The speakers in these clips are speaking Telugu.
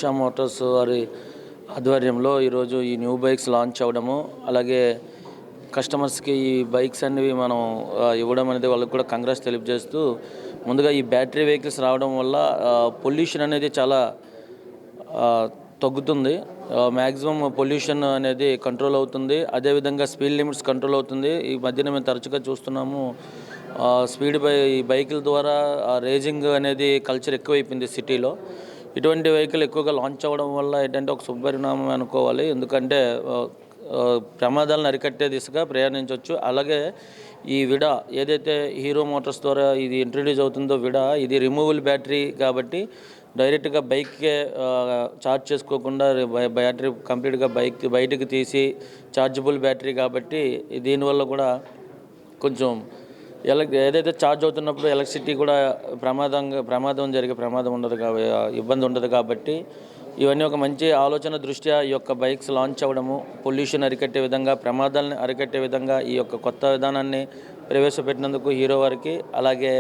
హర్ష మోటార్స్ వారి ఆధ్వర్యంలో ఈరోజు ఈ న్యూ బైక్స్ లాంచ్ అవ్వడము, అలాగే కస్టమర్స్కి ఈ బైక్స్ అనేవి మనం ఇవ్వడం అనేది వాళ్ళకి కూడా కంగ్రాట్స్ తెలియజేస్తూ, ముందుగా ఈ బ్యాటరీ వెహికల్స్ రావడం వల్ల పొల్యూషన్ అనేది చాలా తగ్గుతుంది. మ్యాక్సిమం పొల్యూషన్ అనేది కంట్రోల్ అవుతుంది. అదేవిధంగా స్పీడ్ లిమిట్స్ కంట్రోల్ అవుతుంది. ఈ మధ్యన మేము తరచుగా చూస్తున్నాము, ఈ బైకుల ద్వారా రేసింగ్ అనేది కల్చర్ ఎక్కువైపోయింది సిటీలో. ఇటువంటి వెహికల్ ఎక్కువగా లాంచ్ అవ్వడం వల్ల ఏంటంటే ఒక శుభపరిణామం అనుకోవాలి. ఎందుకంటే ప్రమాదాలను అరికట్టే దిశగా ప్రయాణించవచ్చు. అలాగే ఈ విడా ఏదైతే హీరో మోటార్స్ ద్వారా ఇది ఇంట్రడ్యూస్ అవుతుందో ఇది రిమూవబుల్ బ్యాటరీ కాబట్టి డైరెక్ట్గా బైక్కే ఛార్జ్ చేసుకోకుండా బ్యాటరీ కంప్లీట్గా బయటకు తీసి ఛార్జబుల్ బ్యాటరీ కాబట్టి దీనివల్ల కూడా కొంచెం ఏదైతే ఛార్జ్ అవుతున్నప్పుడు ఎలక్ట్రిసిటీ కూడా ప్రమాదం ఉండదు, ఇబ్బంది ఉండదు. కాబట్టి ఇవన్నీ ఒక మంచి ఆలోచన దృష్ట్యా ఈ యొక్క బైక్స్ లాంచ్ అవ్వడము, పొల్యూషన్ అరికట్టే విధంగా, ప్రమాదాలను అరికట్టే విధంగా ఈ యొక్క కొత్త విధానాన్ని ప్రవేశపెట్టినందుకు హీరో వారికి, అలాగే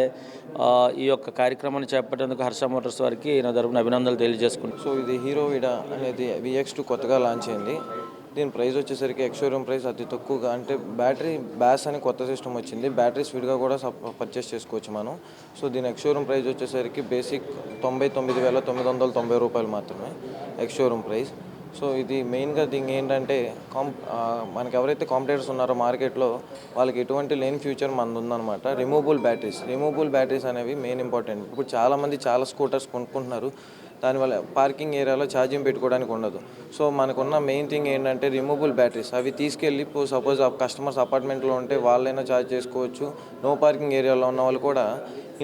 ఈ యొక్క కార్యక్రమాన్ని చేపట్టేందుకు హర్ష మోటార్స్ వారికి నా తరపున అభినందనలు తెలియజేసుకుంటున్నాను. సో ఇది హీరో విడా అనేది VX2 కొత్తగా లాంచ్ అయింది. దీని ప్రైస్ వచ్చేసరికి ఎక్స్-షోరూమ్ ప్రైస్ అతి తక్కువగా, అంటే బ్యాటరీ బ్యాస్ అని కొత్త సిస్టమ్ వచ్చింది. బ్యాటరీ స్పీడ్గా కూడా పర్చేస్ చేసుకోవచ్చు మనం. సో దీని ఎక్స్-షోరూమ్ ప్రైస్ వచ్చేసరికి బేసిక్ 99,990 రూపాయలు మాత్రమే ఎక్స్-షోరూమ్ ప్రైస్. సో ఇది మెయిన్గా దీనికి ఏంటంటే మనకి ఎవరైతే కాంపిటేటర్స్ ఉన్నారో మార్కెట్లో వాళ్ళకి ఎటువంటి లేని ఫ్యూచర్ మనది ఉందన్నమాట. రిమూవబుల్ బ్యాటరీస్ అనేవి మెయిన్ ఇంపార్టెంట్. ఇప్పుడు చాలామంది చాలా స్కూటర్స్ కొనుక్కుంటున్నారు, దానివల్ల పార్కింగ్ ఏరియాలో ఛార్జింగ్ పెట్టుకోవడానికి ఉండదు. సో మనకున్న మెయిన్ థింగ్ ఏంటంటే రిమూవబుల్ బ్యాటరీస్. అవి తీసుకెళ్ళి సపోజ్ కస్టమర్స్ అపార్ట్మెంట్లో ఉంటే వాళ్ళైనా ఛార్జ్ చేసుకోవచ్చు. నో పార్కింగ్ ఏరియాలో ఉన్న వాళ్ళు కూడా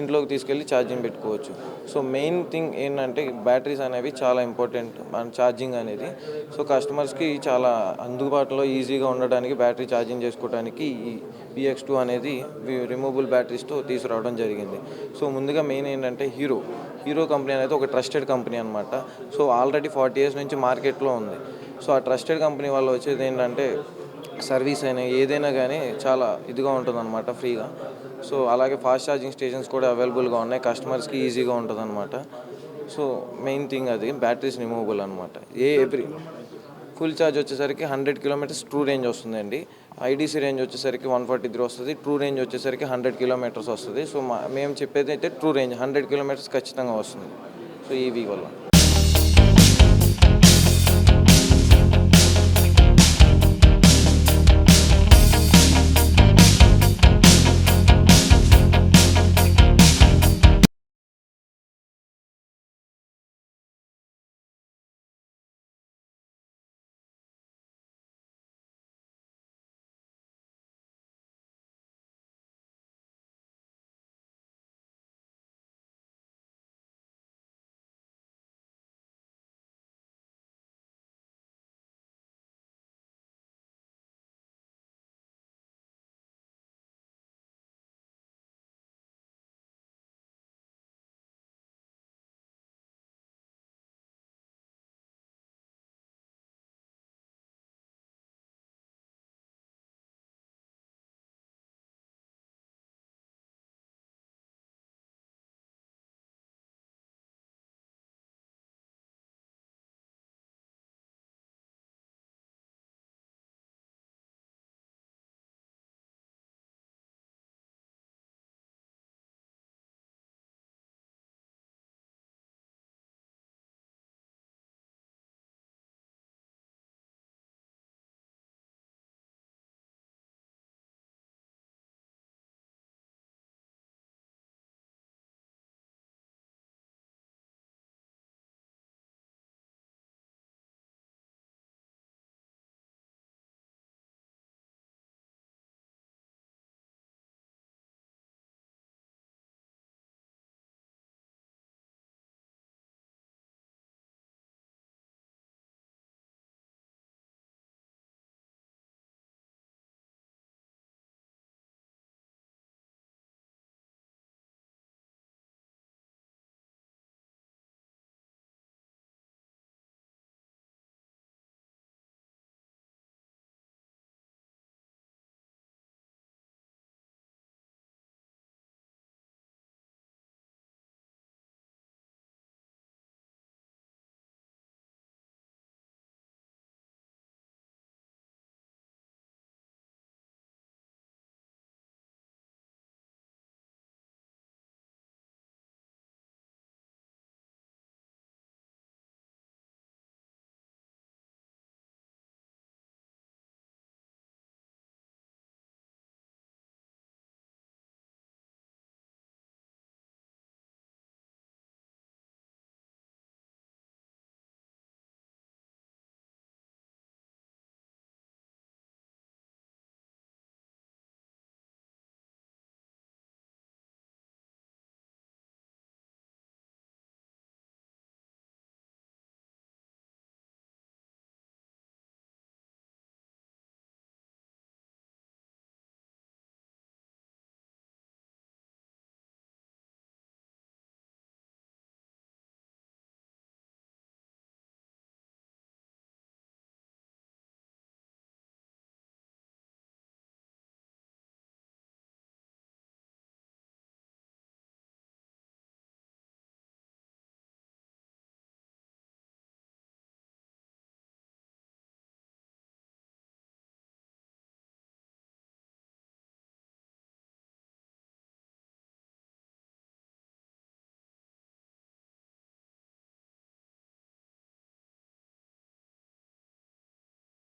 ఇంట్లోకి తీసుకెళ్ళి ఛార్జింగ్ పెట్టుకోవచ్చు. సో మెయిన్ థింగ్ ఏంటంటే బ్యాటరీస్ అనేవి చాలా ఇంపార్టెంట్ మన ఛార్జింగ్ అనేది. సో కస్టమర్స్కి చాలా అందుబాటులో ఈజీగా ఉండడానికి బ్యాటరీ ఛార్జింగ్ చేసుకోవడానికి ఈ VX2 అనేది రిమూవబుల్ బ్యాటరీస్తో తీసుకురావడం జరిగింది. సో ముందుగా మెయిన్ ఏంటంటే హీరో కంపెనీ అనేది ఒక ట్రస్టెడ్ కంపెనీ అనమాట. సో ఆల్రెడీ 40 years నుంచి మార్కెట్లో ఉంది. సో ఆ ట్రస్టెడ్ కంపెనీ వల్ల వచ్చేది ఏంటంటే సర్వీస్ అయినా ఏదైనా కానీ చాలా ఇదిగా ఉంటుందన్నమాట, ఫ్రీగా. సో అలాగే ఫాస్ట్ ఛార్జింగ్ స్టేషన్స్ కూడా అవైలబుల్గా ఉన్నాయి, కస్టమర్స్కి ఈజీగా ఉంటుందన్నమాట. సో మెయిన్ థింగ్ అది బ్యాటరీస్ రిమూవబుల్ అనమాట. ఫుల్ ఛార్జ్ వచ్చేసరికి 100 kilometers ట్రూ రేంజ్ వస్తుందండి. IDC రేంజ్ వచ్చేసరికి 143 వస్తుంది. ట్రూ రేంజ్ వచ్చేసరికి 100 kilometers వస్తుంది. సో మేము చెప్పేది అయితే ట్రూ రేంజ్ 100 kilometers ఖచ్చితంగా వస్తుంది. సో ఈవీ వల్ల